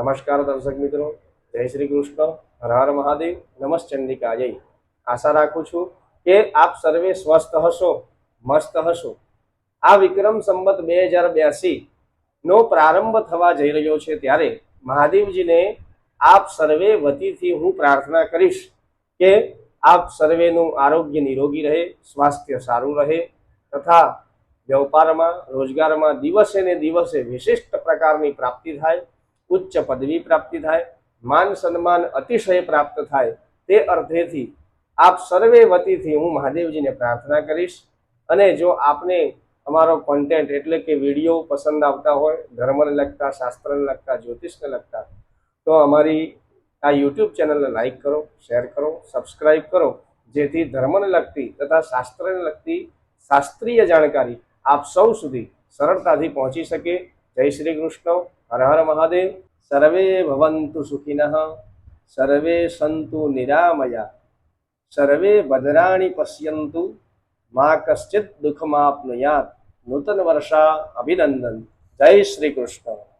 નમસ્કાર દર્શક મિત્રો, જય શ્રી કૃષ્ણ, હર હર મહાદેવ, નમસ્ચંડિકા જય. આશા રાખું છું કે આપ સર્વે સ્વસ્થ હશો, મસ્ત હશો. આ વિક્રમ સંવત 2082 નો પ્રારંભ થવા જઈ રહ્યો છે ત્યારે મહાદેવજીને આપ સર્વે વતીથી હું પ્રાર્થના કરીશ કે આપ સર્વેનું આરોગ્ય નિરોગી રહે, સ્વાસ્થ્ય સારું રહે તથા વ્યાપારમાં રોજગારમાં દિવસે ને દિવસે વિશિષ્ટ પ્રકારની પ્રાપ્તિ થાય, ઉચ્ચ પદવી પ્રાપ્તિ થાય, માન સન્માન અતિશય પ્રાપ્ત થાય. તે અર્થેથી આપ સર્વે વતીથી હું મહાદેવજીને પ્રાર્થના કરીશ. અને જો આપને અમારો કોન્ટેન્ટ એટલે કે વિડીયો પસંદ આવતા હોય, ધર્મને લગતા, શાસ્ત્રને લગતા, જ્યોતિષને લગતા, તો અમારી આ યુટ્યુબ ચેનલને લાઈક કરો, શેર કરો, સબસ્ક્રાઈબ કરો, જેથી ધર્મને લગતી તથા શાસ્ત્રને લગતી શાસ્ત્રીય જાણકારી આપ સૌ સુધી સરળતાથી પહોંચી શકે. જય શ્રી કૃષ્ણ, હર હર મહાદેવ. સર્વે ભવંતુ સુખિનઃ, સર્વે સંતુ નિરામયા, સર્વે ભદ્રાણી પશ્યંતુ, મા કશ્ચિત દુઃખમાપ્નુયાત. નૂતન વર્ષા અભિનંદન. જય શ્રી કૃષ્ણ.